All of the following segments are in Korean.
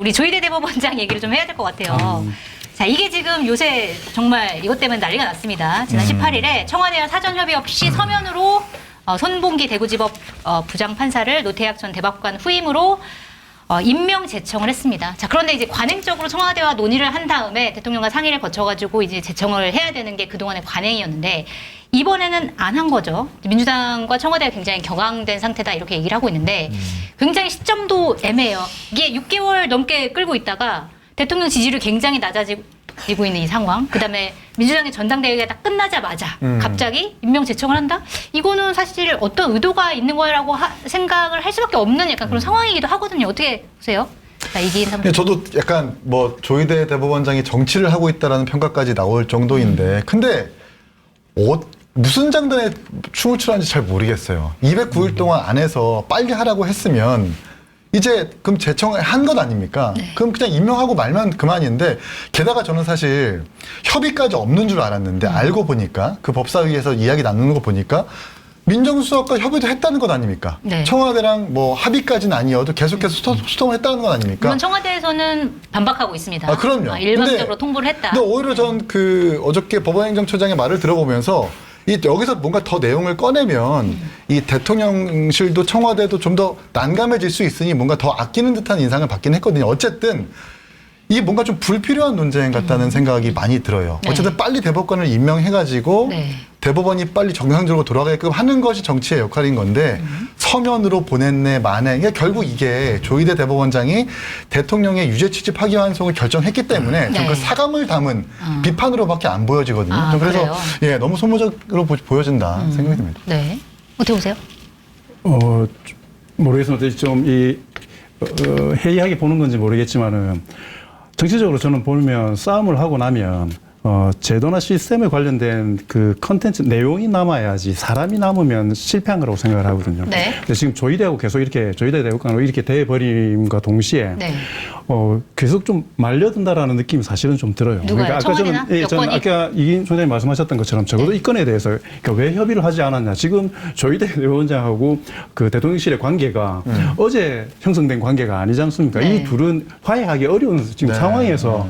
우리 조희대 대법원장 얘기를 좀 해야 될 것 같아요. 자, 이게 지금 요새 정말 이것 때문에 난리가 났습니다. 지난 18일에 청와대와 사전 협의 없이 서면으로 손봉기 대구지법 부장판사를 노태학 전 대법관 후임으로 임명 제청을 했습니다. 자, 그런데 이제 관행적으로 청와대와 논의를 한 다음에 대통령과 상의를 거쳐가지고 이제 제청을 해야 되는 게 그동안의 관행이었는데 이번에는 안 한 거죠. 민주당과 청와대가 굉장히 격앙된 상태다 이렇게 얘기를 하고 있는데 굉장히 시점도 애매해요. 이게 6개월 넘게 끌고 있다가 대통령 지지율이 굉장히 낮아지고 있는 이 상황. 그다음에 민주당의 전당대회가 딱 끝나자마자 갑자기 임명 제청을 한다? 이거는 사실 어떤 의도가 있는 거라고 생각을 할 수밖에 없는 약간 그런 상황이기도 하거든요. 어떻게 보세요? 자, 이기인 상황. 저도 약간 뭐 조희대 대법원장이 정치를 하고 있다라는 평가까지 나올 정도인데 근데 무슨 장단에 춤을 추는지 잘 모르겠어요. 209일 동안 안 해서 빨리 하라고 했으면 이제 그럼 제청을 한 것 아닙니까? 네. 그럼 그냥 임명하고 말면 그만인데 게다가 저는 사실 협의까지 없는 줄 알았는데 알고 보니까 그 법사위에서 이야기 나누는 거 보니까 민정수석과 협의도 했다는 것 아닙니까? 네. 청와대랑 뭐 합의까지는 아니어도 계속해서 소통을 했다는 것 아닙니까? 물론 청와대에서는 반박하고 있습니다. 아, 그럼요. 일방적으로 통보를 했다. 근데 오히려 전 그 어저께 법원행정처장의 말을 들어보면서 여기서 뭔가 더 내용을 꺼내면 이 대통령실도 청와대도 좀 더 난감해질 수 있으니 뭔가 더 아끼는 듯한 인상을 받긴 했거든요. 어쨌든 이게 뭔가 좀 불필요한 논쟁 같다는 생각이 많이 들어요. 네. 어쨌든 빨리 대법관을 임명해가지고 네. 대법원이 빨리 정상적으로 돌아가게끔 하는 것이 정치의 역할인 건데 서면으로 보냈네 만에 결국 이게 조희대 대법원장이 대통령의 유죄 취지 파기환송을 결정했기 때문에 네. 전 그 사감을 담은 비판으로밖에 안 보여지거든요. 아, 전 그래서 그래요? 예, 너무 소모적으로 보여진다 생각이 듭니다. 네. 어떻게 보세요? 모르겠습니다. 좀 해이하게 보는 건지 모르겠지만은 정치적으로 저는 보면 싸움을 하고 나면 제도나 시스템에 관련된 그 컨텐츠 내용이 남아야지 사람이 남으면 실패한 거라고 생각을 하거든요. 네. 근데 지금 조희대하고 계속 이렇게 조희대 대법관으로 이렇게 돼버림과 동시에 네. 계속 좀 말려든다라는 느낌이 사실은 좀 들어요. 누가요? 청와대나? 저는 여권이? 아까 이긴 소장님 말씀하셨던 것처럼 적어도 네. 이 건에 대해서 그러니까 왜 협의를 하지 않았냐. 지금 조희대 대법원장하고 그 대통령실의 관계가 어제 형성된 관계가 아니지 않습니까? 네. 이 둘은 화해하기 어려운 지금 네. 상황에서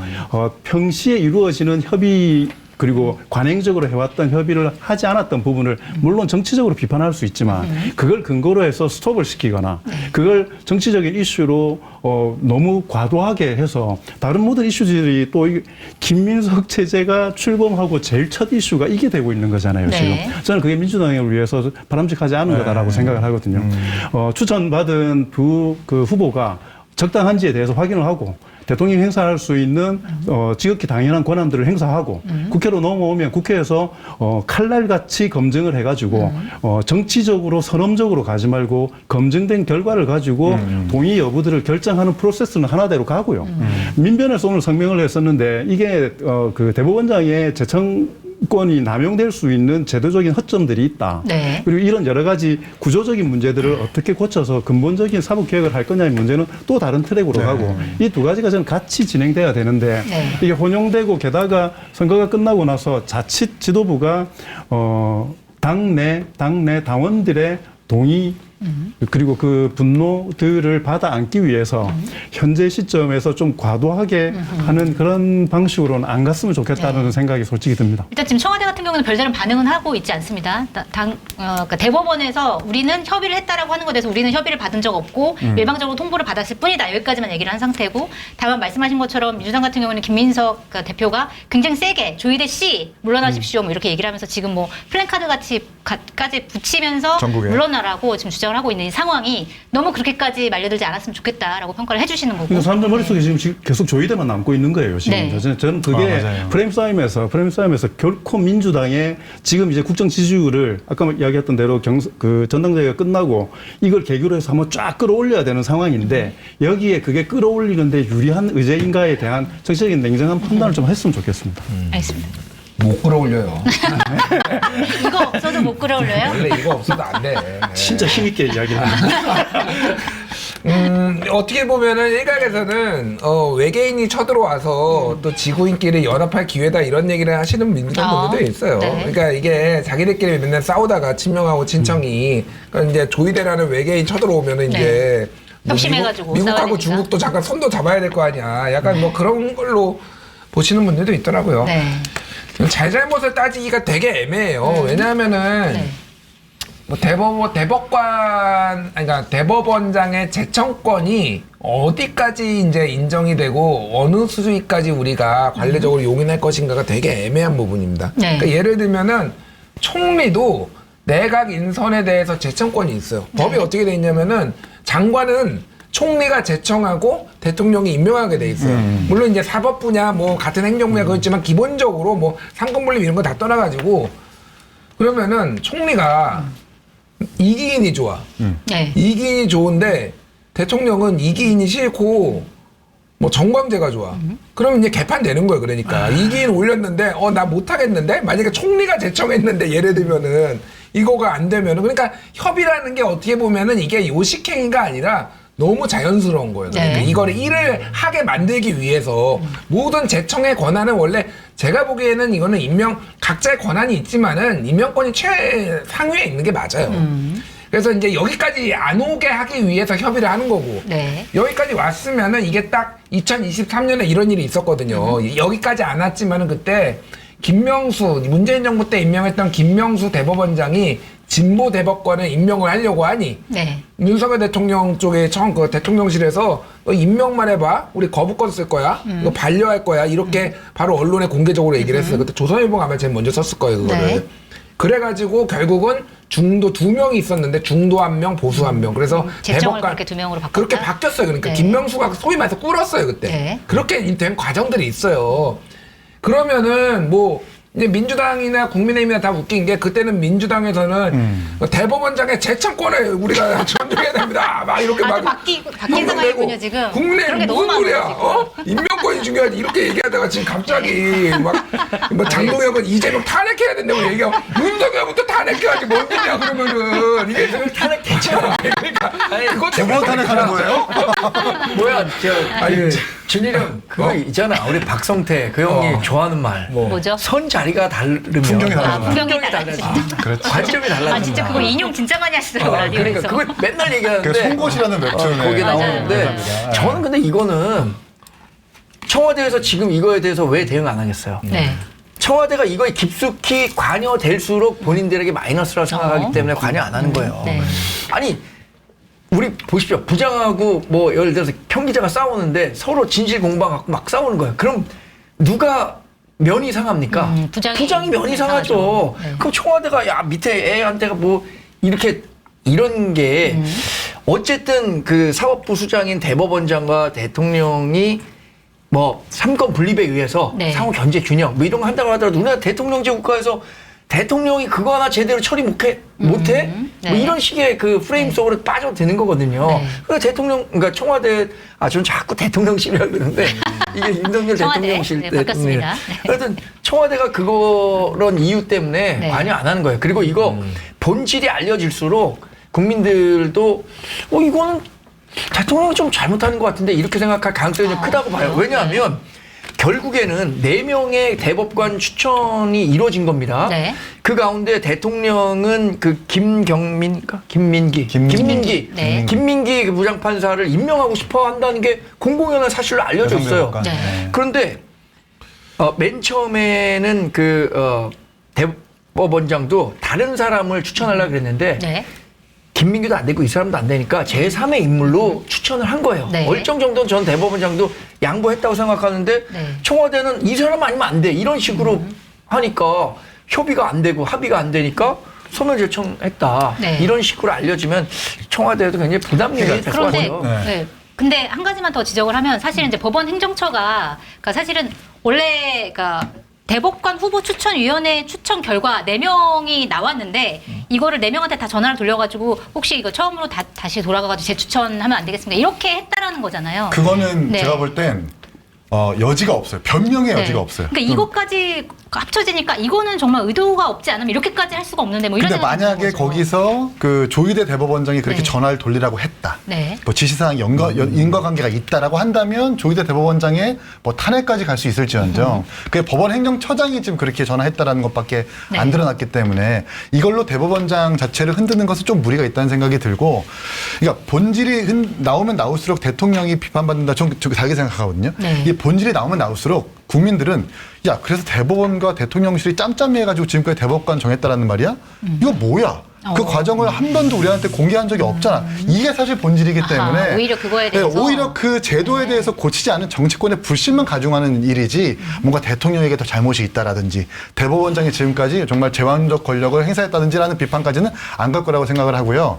평시에 이루어지는 협의 그리고 관행적으로 해왔던 협의를 하지 않았던 부분을 물론 정치적으로 비판할 수 있지만 그걸 근거로 해서 스톱을 시키거나 그걸 정치적인 이슈로 너무 과도하게 해서 다른 모든 이슈들이 또 김민석 체제가 출범하고 제일 첫 이슈가 이게 되고 있는 거잖아요. 네. 지금 저는 그게 민주당을 위해서 바람직하지 않은 거다라고 생각을 하거든요. 추천받은 그 후보가 적당한지에 대해서 확인을 하고 대통령이 행사할 수 있는 지극히 당연한 권한들을 행사하고 국회로 넘어오면 국회에서 칼날같이 검증을 해가지고 정치적으로 선험적으로 가지 말고 검증된 결과를 가지고 동의 여부들을 결정하는 프로세스는 하나대로 가고요. 민변에서 오늘 성명을 했었는데 이게 그 대법원장의 재청권이 남용될 수 있는 제도적인 허점들이 있다. 네. 그리고 이런 여러 가지 구조적인 문제들을 어떻게 고쳐서 근본적인 사법 개혁을 할 거냐의 문제는 또 다른 트랙으로 가고 이 두 가지가 저는 같이 진행돼야 되는데 네. 이게 혼용되고 게다가 선거가 끝나고 나서 자칫 지도부가 당내 당원들의 동의 그리고 그 분노들을 받아 안기 위해서 현재 시점에서 좀 과도하게 하는 그런 방식으로는 안 갔으면 좋겠다는 네. 생각이 솔직히 듭니다. 일단 지금 청와대 같은 경우는 별다른 반응은 하고 있지 않습니다. 그러니까 대법원에서 우리는 협의를 했다라고 하는 것에 대해서 우리는 협의를 받은 적 없고 일방적으로 통보를 받았을 뿐이다. 여기까지만 얘기를 한 상태고 다만 말씀하신 것처럼 민주당 같은 경우는 김민석 대표가 굉장히 세게 조희대 씨 물러나십시오 뭐 이렇게 얘기를 하면서 지금 뭐 플랜카드 까지 붙이면서 전국에. 물러나라고 지금 주장을 하고 있는 이 상황이 너무 그렇게까지 말려들지 않았으면 좋겠다라고 평가를 해주시는 거고. 그러니까 사람들 머릿속에 지금 계속 조희대만 남고 있는 거예요. 지금 네. 저는 그게 맞아요. 프레임 싸움에서 결코 민주당의 지금 이제 국정 지지율을 아까 이야기했던 대로 그 전당대회가 끝나고 이걸 계기로 해서 한번 쫙 끌어올려야 되는 상황인데 여기에 그게 끌어올리는데 유리한 의제인가에 대한 정치적인 냉정한 판단을 좀 했으면 좋겠습니다. 알겠습니다. 못 끌어올려요. 이거 없어도 못 끌어올려요? 원래 이거 없어도 안 돼. 진짜 힘있게 이야기를 합니다. 어떻게 보면은 일각에서는 외계인이 쳐들어와서 또 지구인끼리 연합할 기회다 이런 얘기를 하시는 민주당 분들도 있어요. 네. 그러니까 이게 자기들끼리 맨날 싸우다가 친명하고 친청이 그러니까 이제 조이대라는 외계인 쳐들어오면은 이제 협심해가지고 미국하고 싸워야 되니까. 중국도 잠깐 손도 잡아야 될 거 아니야. 약간 뭐 그런 걸로 보시는 분들도 있더라고요. 네. 잘잘못을 따지기가 되게 애매해요. 왜냐하면은 네. 뭐 그러니까 대법원장의 제청권이 어디까지 이제 인정이 되고 어느 수준까지 우리가 관례적으로 용인할 것인가가 되게 애매한 부분입니다. 네. 그러니까 예를 들면은 총리도 내각 인선에 대해서 제청권이 있어요. 법이 어떻게 돼 있냐면은 장관은 총리가 제청하고 대통령이 임명하게 돼 있어요. 물론 이제 사법 분야 뭐 같은 행정 분야 그렇지만 기본적으로 뭐 상권 분립 이런 거 다 떠나가지고 그러면은 총리가 이기인이 좋아. 네. 이기인이 좋은데 대통령은 이기인이 싫고 뭐 정광재가 좋아. 그러면 이제 개판되는 거예요. 그러니까 이기인 올렸는데 나 못하겠는데 만약에 총리가 제청했는데 예를 들면은 이거가 안 되면은 그러니까 협의라는 게 어떻게 보면은 이게 요식행위가 아니라 너무 자연스러운 거예요. 그러니까 네. 이거를 일을 하게 만들기 위해서 모든 제청의 권한은 원래 제가 보기에는 이거는 각자의 권한이 있지만은 임명권이 최상위에 있는 게 맞아요. 그래서 이제 여기까지 안 오게 하기 위해서 협의를 하는 거고 네. 여기까지 왔으면은 이게 딱 2023년에 이런 일이 있었거든요. 여기까지 안 왔지만은 그때 문재인 정부 때 임명했던 김명수 대법원장이 진보 대법관에 임명을 하려고 하니 네. 윤석열 대통령 쪽에 그 대통령실에서 너 임명만 해봐. 우리 거부권 쓸 거야. 이거 반려할 거야. 이렇게 바로 언론에 공개적으로 얘기를 했어요. 그때 조선일보가 아마 제일 먼저 썼을 거예요. 그거를. 네. 그래가지고 결국은 중도 2명이 있었는데 중도 1명, 보수 1명. 그래서 제청을 그렇게 2명으로 바꿨다. 그렇게 바뀌었어요. 그러니까 네. 김명수가 소위 말해서 꿀었어요 그때. 네. 그렇게 된 과정들이 있어요. 그러면은 뭐 이제 민주당이나 국민의힘이나 다 웃긴 게 그때는 민주당에서는 대법원장의 제청권을 우리가 존중해야 됩니다. 막 이렇게 또 막 바뀐 막 상황이군요, 내고 지금. 그런 국민의힘 게 너무 무슨 소리야? 많아요, 임명권이 중요하지 이렇게 얘기하다가 지금 갑자기 뭐 장동혁은 이재명 탄핵해야 된다고 얘기하고 윤석열부터 탄핵해야지 뭔 일이야 그러면은 이게 탄핵됐죠. 그러니까 그거 두번 탄핵하는 거예요? 뭐야, 아니, 준일형 그거 있잖아. 우리 박성태 그 형이 좋아하는 말. 뭐죠? 선 자리가 다르면 풍경이 달라진다. 풍경이 달라진다. 그렇지. 관점이 달라진다. 아 진짜 그거 인용 진짜 많이 하시더라고요. 라디오에서. 그러니까 그걸 맨날 얘기하는데 그 송곳이라는 웹툰에 거기 맞아요. 나오는데 감사합니다. 저는 근데 이거는 청와대에서 지금 이거에 대해서 왜 대응 안 하겠어요? 네. 청와대가 이거에 깊숙이 관여될수록 본인들에게 마이너스라고 생각하기 때문에 관여 안 하는 거예요. 네. 아니 우리 보십시오. 부장하고 뭐 예를 들어서 평기자가 싸우는데 서로 진실 공방 갖고 막 싸우는 거예요. 그럼 누가 면이 상합니까? 부장이 면이 상하죠. 네. 그럼 청와대가 야 밑에 애한테가 뭐 이렇게 이런 게 어쨌든 그 사법부 수장인 대법원장과 대통령이 뭐 삼권 분립에 의해서 네. 상호 견제 균형 뭐 이런 거 한다고 하더라도 우리나라 대통령제 국가에서 대통령이 그거 하나 제대로 처리 못해? 뭐 네. 이런 식의 그 프레임 속으로 빠져도 되는 거거든요. 네. 그러니까 그러니까 청와대, 전 자꾸 대통령실이라고 그러는데, 이게 윤석열 청와대. 대통령실 네, 때. 바꿨습니다. 하여튼, 청와대가 그런 이유 때문에 네. 관여 안 하는 거예요. 그리고 이거 본질이 알려질수록 국민들도, 이거는 대통령이 좀 잘못하는 것 같은데, 이렇게 생각할 가능성이 좀 크다고 봐요. 왜냐하면, 결국에는 4명의 대법관 추천이 이루어진 겁니다. 네. 그 가운데 대통령은 그 김민기 네. 김민기 그 부장판사를 임명하고 싶어 한다는 게 공공연한 사실로 알려져 있어요. 여성대법관. 네. 그런데 맨 처음에는 대법원장도 다른 사람을 추천하려고 그랬는데 네. 김민규도 안 되고 이 사람도 안 되니까 제3의 인물로 추천을 한 거예요. 네. 얼정 정도는 전 대법원장도 양보했다고 생각하는데 네. 청와대는 이 사람 아니면 안 돼. 이런 식으로 하니까 협의가 안 되고 합의가 안 되니까 소멸 제청했다. 네. 이런 식으로 알려지면 청와대에도 굉장히 부담이 될 것 그런데 같아요. 네. 근데 한 가지만 더 지적을 하면 사실은 이제 법원 행정처가 그러니까 사실은 원래 그러니까 대법관 후보 추천위원회 추천 결과 4명이 나왔는데 이거를 4명한테 다 전화를 돌려가지고 혹시 이거 처음으로 다시 돌아가가지고 재추천하면 안 되겠습니까? 이렇게 했다라는 거잖아요. 그거는 네. 제가 볼 땐 여지가 없어요. 변명의 네. 여지가 없어요. 그러니까 이것까지 합쳐지니까 이거는 정말 의도가 없지 않으면 이렇게까지 할 수가 없는데 뭐 이런 근데 생각이 만약에 드는 거죠. 거기서 그 조희대 대법원장이 그렇게 네. 전화를 돌리라고 했다. 네. 뭐 지시사항 인과관계가 있다라고 한다면 조희대 대법원장의 뭐 탄핵까지 갈 수 있을지언정 그 법원 행정처장이 지금 그렇게 전화했다라는 것밖에 네. 안 드러났기 때문에 이걸로 대법원장 자체를 흔드는 것은 좀 무리가 있다는 생각이 들고 그러니까 본질이 나오면 나올수록 대통령이 비판받는다. 전 다르게 생각하거든요. 네. 이 본질이 나오면 나올수록 국민들은 야 그래서 대법원과 대통령실이 짬짬이해가지고 지금까지 대법관 정했다라는 말이야? 이거 뭐야? 그 과정을 한 번도 우리한테 공개한 적이 없잖아. 이게 사실 본질이기 때문에 아하, 오히려 그거에 대해서 오히려 그 제도에 대해서 고치지 않은 정치권의 불신만 가중하는 일이지 뭔가 대통령에게 더 잘못이 있다라든지 대법원장이 지금까지 정말 제왕적 권력을 행사했다든지라는 비판까지는 안 갈 거라고 생각을 하고요.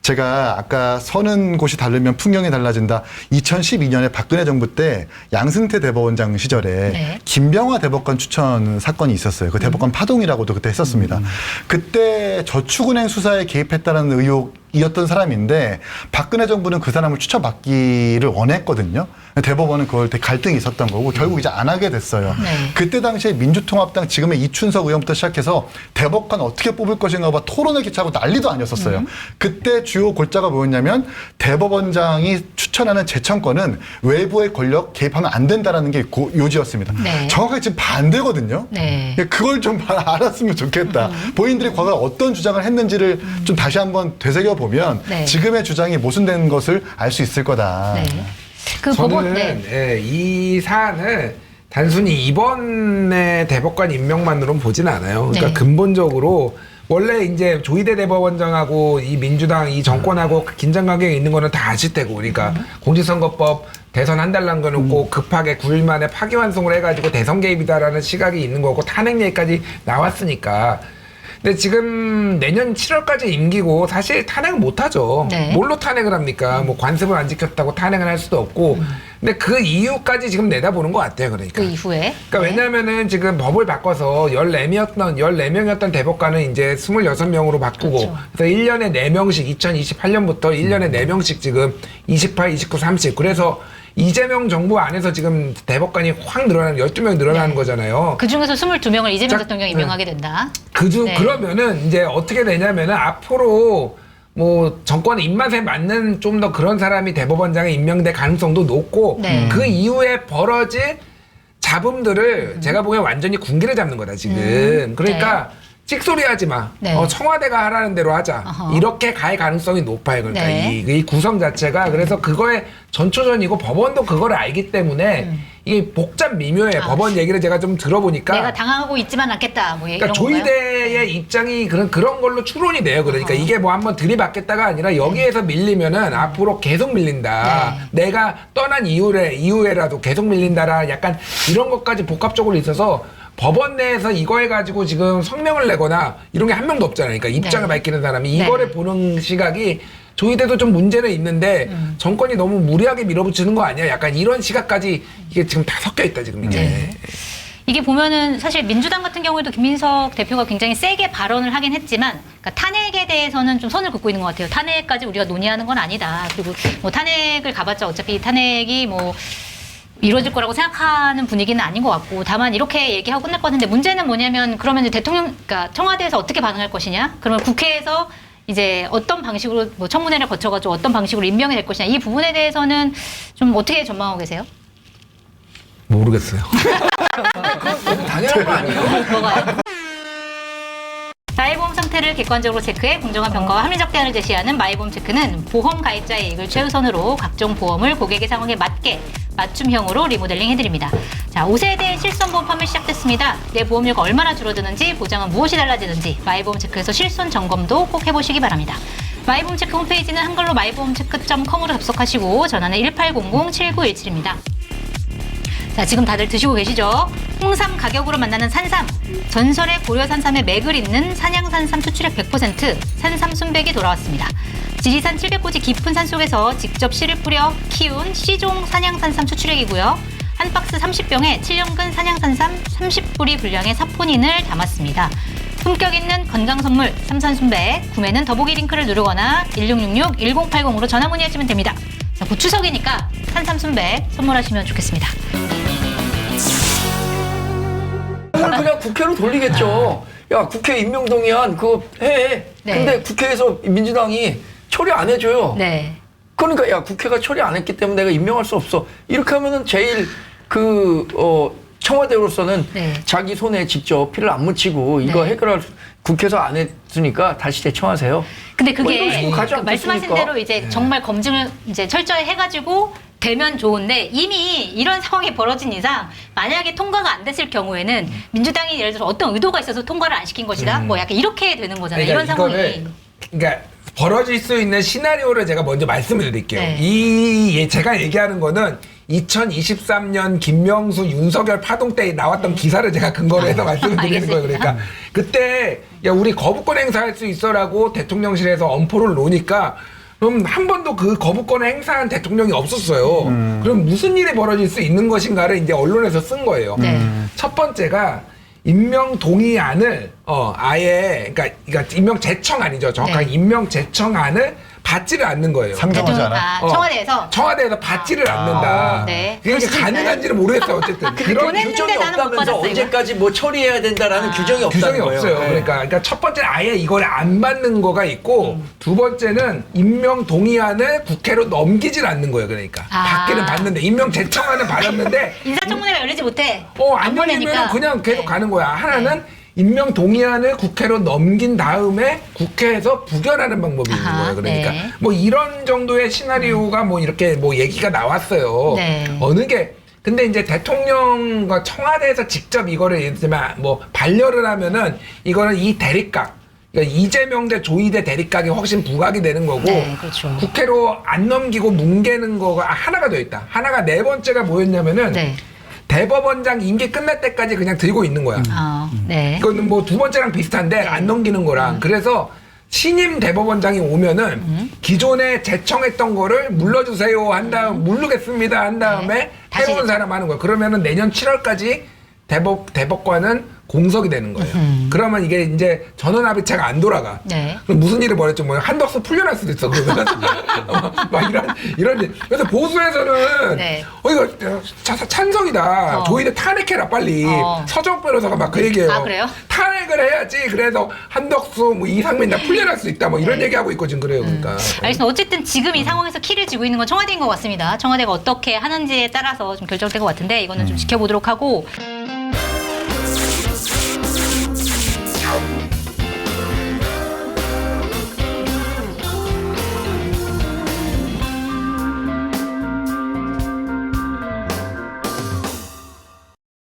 제가 아까 서는 곳이 다르면 풍경이 달라진다. 2012년에 박근혜 정부 때 양승태 대법원장 시절에 네. 김병화 대법관 추천 사건이 있었어요. 그 대법관 파동이라고도 그때 했었습니다. 그때 저축은행 수사에 개입했다는 의혹이었던 사람인데 박근혜 정부는 그 사람을 추천받기를 원했거든요. 대법원은 그걸 되게 갈등이 있었던 거고 결국 이제 안 하게 됐어요. 네. 그때 당시에 민주통합당 지금의 이춘석 의원부터 시작해서 대법관 어떻게 뽑을 것인가 봐 토론회 기차하고 난리도 아니었었어요. 그때 주요 골자가 뭐였냐면 대법원장이 추천하는 재청권은 외부의 권력 개입하면 안 된다라는 게 요지였습니다. 네. 정확하게 지금 반대거든요. 네. 그걸 좀 알았으면 좋겠다. 본인들이 과거에 어떤 주장을 했는지를 좀 다시 한번 되새겨보면 네. 지금의 주장이 모순된 것을 알 수 있을 거다. 네. 그 저는 법원 네. 예, 이 사안을 단순히 이번에 대법관 임명만으로는 보지는 않아요. 그러니까 네. 근본적으로 원래 이제 조희대 대법원장하고 이 민주당 이 정권하고 긴장관계가 있는 거는 다 아실 테고, 그러니까 공직선거법 대선 한 달 남겨놓고 급하게 9일 만에 파기환송을 해가지고 대선 개입이다라는 시각이 있는 거고 탄핵 얘기까지 나왔으니까. 근데 지금 내년 7월까지 임기고 사실 탄핵은 못하죠. 네. 뭘로 탄핵을 합니까? 뭐 관습을 안 지켰다고 탄핵을 할 수도 없고. 근데 그 이유까지 지금 내다보는 것 같아요. 그러니까. 그 이후에 그러니까 왜냐면은 지금 법을 바꿔서 14명이었던 대법관은 이제 26명으로 바꾸고 그렇죠. 그래서 1년에 4명씩 2028년부터 1년에 4명씩 지금 28, 29, 30 그래서 이재명 정부 안에서 지금 대법관이 확 늘어나는 12명 늘어나는 네. 거잖아요. 그 중에서 22명을 이재명 자, 대통령이 임명하게 된다. 네. 그러면은 이제 어떻게 되냐면은 앞으로 뭐 정권 입맛에 맞는 좀 더 그런 사람이 대법원장에 임명될 가능성도 높고 네. 그 이후에 벌어질 잡음들을 제가 보기엔 완전히 군기를 잡는 거다 지금. 그러니까 찍소리 하지 마. 네. 청와대가 하라는 대로 하자. 어허. 이렇게 갈 가능성이 높아요. 그러니까 네. 이 구성 자체가 그래서 그거에 전초전이고 법원도 그걸 알기 때문에 이게 복잡 미묘해요. 법원 얘기를 제가 좀 들어보니까 내가 당하고 있지만 않겠다. 뭐 이런 그러니까 건가요? 조희대의 입장이 그런 걸로 추론이 돼요. 그러니까 이게 뭐 한번 들이받겠다가 아니라 여기에서 밀리면은 앞으로 계속 밀린다. 내가 떠난 이후에라도 계속 밀린다라 약간 이런 것까지 복합적으로 있어서 법원 내에서 이거에 가지고 지금 성명을 내거나 이런 게 한 명도 없잖아요. 그러니까 입장을 네. 밝히는 사람이 네. 이거를 보는 시각이 조희대도 좀 문제는 있는데 정권이 너무 무리하게 밀어붙이는 거 아니야? 약간 이런 시각까지 이게 지금 다 섞여 있다 지금 이게. 네. 이게 보면은 사실 민주당 같은 경우에도 김민석 대표가 굉장히 세게 발언을 하긴 했지만 그러니까 탄핵에 대해서는 좀 선을 긋고 있는 것 같아요. 탄핵까지 우리가 논의하는 건 아니다. 그리고 뭐 탄핵을 가봤자 어차피 탄핵이 뭐 이루어질 거라고 생각하는 분위기는 아닌 것 같고 다만 이렇게 얘기하고 끝날 것 같은데 문제는 뭐냐면 그러면 이제 대통령, 그러니까 청와대에서 어떻게 반응할 것이냐? 그러면 국회에서 이제 어떤 방식으로 뭐 청문회를 거쳐가지고 어떤 방식으로 임명이 될 것이냐 이 부분에 대해서는 좀 어떻게 전망하고 계세요? 모르겠어요. 너무 당연한 거 아니에요? 뭐가요? 마이보험 상태를 객관적으로 체크해 공정한 평가와 합리적 대안을 제시하는 마이보험 체크는 보험 가입자의 이익을 최우선으로 각종 보험을 고객의 상황에 맞게 맞춤형으로 리모델링 해드립니다. 자, 5세대 실손보험 판매 시작됐습니다. 내 보험료가 얼마나 줄어드는지, 보장은 무엇이 달라지는지 마이보험 체크에서 실손 점검도 꼭 해보시기 바랍니다. 마이보험 체크 홈페이지는 한글로 마이보험체크.com으로 접속하시고 전화는 1800-7917입니다. 자, 지금 다들 드시고 계시죠? 홍삼 가격으로 만나는 산삼. 전설의 고려 산삼의 맥을 잇는 산양산삼 수출액 100%, 산삼 순백이 돌아왔습니다. 지리산 700고지 깊은 산속에서 직접 씨를 뿌려 키운 C종 산양산삼 수출액이고요. 한 박스 30병에 7년근 산양산삼 30뿌리 분량의 사포닌을 담았습니다. 품격 있는 건강선물 삼산순백. 구매는 더보기 링크를 누르거나 1666-1080으로 전화 문의하시면 됩니다. 자, 곧 추석이니까 산삼 순백 선물하시면 좋겠습니다. 그걸 그냥 국회로 돌리겠죠. 야, 국회 임명동의안 그거 해. 네. 근데 국회에서 민주당이 처리 안 해줘요. 네. 그러니까 야, 국회가 처리 안 했기 때문에 내가 임명할 수 없어. 이렇게 하면은 제일 청와대로서는 네. 자기 손에 직접 피를 안 묻히고 이거 네. 해결할 국회에서 안 했으니까 다시 재청하세요. 근데 뭐 이런 그게 식으로 가지 그 말씀하신 않겠습니까? 대로 이제 정말 검증을 이제 철저히 해가지고 되면 좋은데 이미 이런 상황이 벌어진 이상 만약에 통과가 안 됐을 경우에는 민주당이 예를 들어서 어떤 의도가 있어서 통과를 안 시킨 것이다. 뭐 약간 이렇게 되는 거잖아요. 이런 상황이. 그러니까 벌어질 수 있는 시나리오를 제가 먼저 말씀을 드릴게요. 네. 제가 얘기하는 거는 2023년 김명수 윤석열 파동 때 나왔던 기사를 제가 근거로 해서 말씀을 드리는 거예요. 그러니까 그때 야 우리 거부권 행사할 수 있어라고 대통령실에서 엄포를 놓으니까 그럼 한 번도 그 거부권을 행사한 대통령이 없었어요. 그럼 무슨 일이 벌어질 수 있는 것인가를 이제 언론에서 쓴 거예요. 네. 첫 번째가 임명 동의안을 아예 그러니까 임명 제청안이죠. 정확하게 네. 임명 제청안을 받지를 않는 거예요. 상정하지 대통령- 않아. 청와대에서 청와대에서 받지를 않는다. 네. 그게 그럴 수도 가능한지는 모르겠어요. 어쨌든 그런 규정이 규정이 나는 못 없다면서 받았어요, 언제까지 뭐 처리해야 된다라는 규정이 없다는 규정이 거예요. 없어요. 네. 그러니까 첫 번째는 아예 이걸 안 받는 거가 있고 두 번째는 임명 동의안을 국회로 넘기질 않는 거예요. 그러니까 받기는 받는데 임명 제청안은 받았는데 인사청문회가 열리지 못해. 안 열리면 그냥 계속 네. 가는 거야. 하나는 임명 동의안을 국회로 넘긴 다음에 국회에서 부결하는 방법이 있는 아하, 거예요. 그러니까 네. 뭐 이런 정도의 시나리오가 뭐 이렇게 뭐 얘기가 나왔어요. 네. 어느 게 근데 이제 대통령과 청와대에서 직접 이거를 예를 들면 뭐 반려를 하면은 이거는 이 대립각 그러니까 이재명 대 조희대 대립각이 훨씬 부각이 되는 거고 네, 그렇죠. 국회로 안 넘기고 뭉개는 거가 하나가 더 있다. 하나가 네 번째가 뭐였냐면은 네. 대법원장 임기 끝날 때까지 그냥 들고 있는 거야. 네. 이거는 뭐 두 번째랑 비슷한데 안 넘기는 거랑 그래서 신임 대법원장이 오면은 기존에 제청했던 거를 물러주세요 한 다음 물르겠습니다 한 다음에 네. 다시 새로운 사람 하는 거야. 그러면은 내년 7월까지 대법관은 공석이 되는 거예요. 그러면 이게 이제 전원합의체가 안 돌아가. 네. 그럼 무슨 일이 벌어졌죠? 뭐 한덕수 풀려날 수도 있어. 그러면 막 이런 일. 그래서 보수에서는 네. 이거 찬성이다. 조희대 탄핵해라 빨리. 서정 변호사가 막 그 얘기해요. 아, 그래요? 탄핵을 해야지. 그래서 한덕수, 뭐 이상민 다 풀려날 수 있다. 뭐 이런 얘기하고 있고 지금 그래요. 그러니까. 알겠습니다. 어쨌든 지금 이 상황에서 키를 쥐고 있는 건 청와대인 것 같습니다. 청와대가 어떻게 하는지에 따라서 좀 결정될 것 같은데 이거는 좀 지켜보도록 하고.